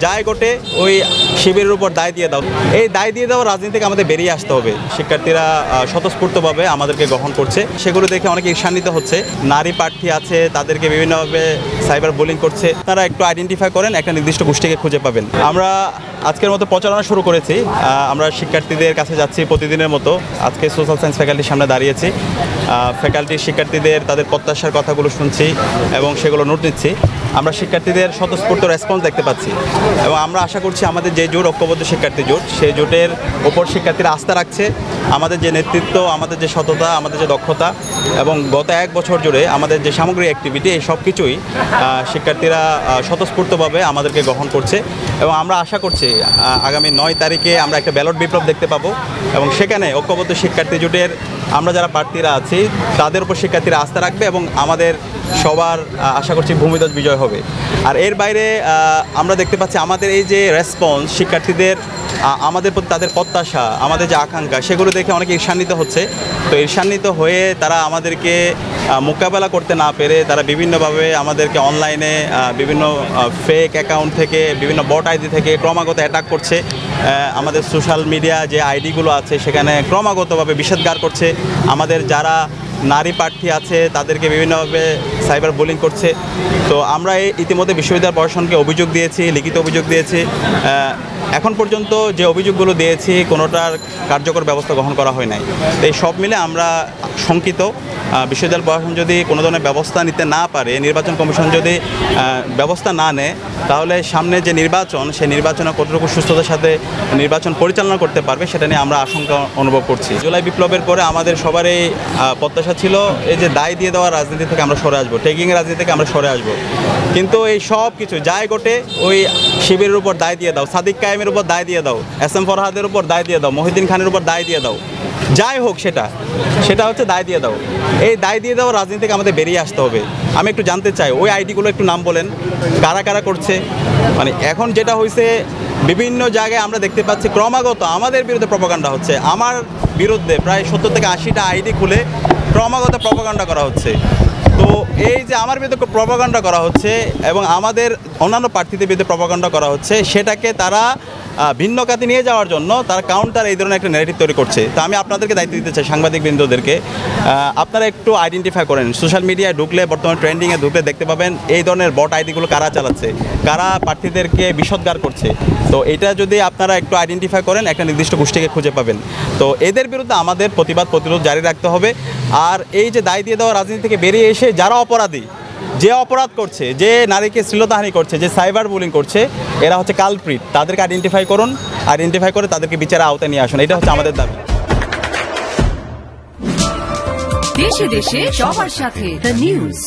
যায় ঘটে ওই শিবিরের উপর দায় দিয়ে দাও। এই দায় দিয়ে দেওয়া রাজনীতি থেকে আমাদের বেরিয়ে আসতে হবে। শিক্ষার্থীরা স্বতঃস্ফূর্তভাবে আমাদেরকে গ্রহণ করছে, সেগুলো দেখে অনেকে ঈর্ষান্বিত হচ্ছে। নারী প্রার্থী আছে, তাদেরকে বিভিন্নভাবে সাইবার বুলিং করছে। তারা একটু আইডেন্টিফাই করেন, একটা নির্দিষ্ট গোষ্ঠীকে খুঁজে পাবেন। আমরা আজকের মতো প্রচারণা শুরু করেছি। আমরা শিক্ষার্থীদের কাছে যাচ্ছি প্রতিদিনের মতো। আজকে সোশ্যাল সায়েন্স ফ্যাকাল্টির সামনে দাঁড়িয়েছি। ফ্যাকাল্টির শিক্ষার্থীদের তাদের প্রত্যাশার কথাগুলো শুনছি এবং সেগুলো নোট নিচ্ছি। আমরা শিক্ষার্থীদের স্বতঃস্ফূর্ত রেসপন্স দেখতে পাচ্ছি এবং আমরা আশা করছি আমাদের যে জোট, ঐক্যবদ্ধ শিক্ষার্থী জোট, সেই জোটের ওপর শিক্ষার্থীরা আস্থা রাখছে। আমাদের যে নেতৃত্ব, আমাদের যে সততা, আমাদের যে দক্ষতা এবং গত 1 বছর জুড়ে আমাদের যে সামগ্রিক অ্যাক্টিভিটি, এই সব কিছুই শিক্ষার্থীরা স্বতঃস্ফূর্তভাবে আমাদেরকে গ্রহণ করছে এবং আমরা আশা করছি আগামী 9 তারিখে আমরা একটা ব্যালট বিপ্লব দেখতে পাবো এবং সেখানে ঐক্যবদ্ধ শিক্ষার্থী জোটের আমরা যারা প্রার্থীরা আছি তাদের উপর শিক্ষার্থীরা আস্থা রাখবে এবং আমাদের সবার আশা করছি ভূমিদজ বিজয় হবে। আর এর বাইরে আমরা দেখতে পাচ্ছি আমাদের এই যে রেসপন্স, শিক্ষার্থীদের আমাদের প্রতি তাদের প্রত্যাশা, আমাদের যে আকাঙ্ক্ষা, সেগুলো দেখে অনেকে ঈর্ষান্বিত হচ্ছে। তো ঈর্ষান্বিত হয়ে তারা আমাদেরকে মোকাবেলা করতে না পেরে তারা বিভিন্নভাবে আমাদেরকে অনলাইনে বিভিন্ন ফেক অ্যাকাউন্ট থেকে, বিভিন্ন বট আইডি থেকে ক্রমাগত অ্যাটাক করছে। আমাদের সোশ্যাল মিডিয়া যে আইডিগুলো আছে সেখানে ক্রমাগতভাবে বিষেধগার করছে। আমাদের যারা নারী প্রার্থী আছে তাদেরকে বিভিন্নভাবে সাইবার বুলিং করছে। তো আমরা ইতিমধ্যে বিশ্ববিদ্যালয় প্রশাসনকে অভিযোগ দিয়েছি, লিখিত অভিযোগ দিয়েছি। এখন পর্যন্ত যে অভিযোগগুলো দিয়েছি কোনোটার কার্যকর ব্যবস্থা গ্রহণ করা হয় নাই। তো এই সব মিলে আমরা শঙ্কিত। বিশ্ববিদ্যালয় প্রশাসন যদি কোনো ধরনের ব্যবস্থা নিতে না পারে, নির্বাচন কমিশন যদি ব্যবস্থা না নেয়, তাহলে সামনে যে নির্বাচন, সেই নির্বাচনে কতটুকু সুস্থতার সাথে নির্বাচন পরিচালনা করতে পারবে সেটা নিয়ে আমরা আশঙ্কা অনুভব করছি। জুলাই বিপ্লবের পরে আমাদের সবারই প্রত্যাশা ছিল এই যে দায় দিয়ে দেওয়া রাজনীতি থেকে আমরা সরে আসবো, ট্যাগিংয়ের রাজনীতি থেকে আমরা সরে আসবো। কিন্তু এই সব কিছু যায় ঘটে ওই শিবিরের উপর দায় দিয়ে দাও, সাদিক কায়েমের উপর দায় দিয়ে দাও, SM ফরহাদের উপর দায় দিয়ে দাও, মহিউদ্দিন খানের উপর দায় দিয়ে দাও, যাই হোক সেটা হচ্ছে দায় দিয়ে দাও। এই দায় দিয়ে দেওয়া রাজনীতি থেকে আমাদের বেরিয়ে আসতে হবে। আমি একটু জানতে চাই ওই আইডিগুলো একটু নাম বলেন, কারা কারা করছে। মানে এখন যেটা হয়েছে, বিভিন্ন জায়গায় আমরা দেখতে পাচ্ছি ক্রমাগত আমাদের বিরুদ্ধে প্রপাগান্ডা হচ্ছে। আমার বিরুদ্ধে প্রায় 70 থেকে 80টা আইডি খুলে ক্রমাগত প্রপাগান্ডা করা হচ্ছে। তো এই যে আমার বিরুদ্ধে প্রপাগান্ডা করা হচ্ছে এবং আমাদের অন্যান্য প্রার্থীদের বিরুদ্ধে প্রপাগান্ডা করা হচ্ছে, সেটাকে তারা ভিন্ন খাতে নিয়ে যাওয়ার জন্য তারা কাউন্টার এই ধরনের একটা ন্যারেটিভ তৈরি করছে। তো আমি আপনাদেরকে দায়িত্ব দিতে চাই, সাংবাদিকবৃন্দদেরকে, আপনারা একটু আইডেন্টিফাই করেন। সোশ্যাল মিডিয়ায় ঢুকলে, বর্তমানে ট্রেন্ডিংয়ে ঢুকলে দেখতে পাবেন এই ধরনের বট আইডিগুলো কারা চালাচ্ছে, কারা প্রার্থীদেরকে বিষোদ্গার করছে। তো এটা যদি আপনারা একটু আইডেন্টিফাই করেন, একটা নির্দিষ্ট গোষ্ঠীকে খুঁজে পাবেন। তো এদের বিরুদ্ধে আমাদের প্রতিরোধ জারি রাখতে হবে। আর এই যে দায় দিয়ে দেওয়া রাজনীতি থেকে বেরিয়ে এসে যারা অপরাধী, যে অপরাধ করছে, যে নারীকে শ্লীলতাহানি করছে, যে সাইবার বুলিং করছে, এরা হচ্ছে কালপ্রিট। তাদেরকে আইডেন্টিফাই করুন, আইডেন্টিফাই করে তাদেরকে বিচারের আওতায় নিয়ে আসুন। এটা হচ্ছে আমাদের দাবি। দেশে দেশে সবার সাথে দ্য নিউজ।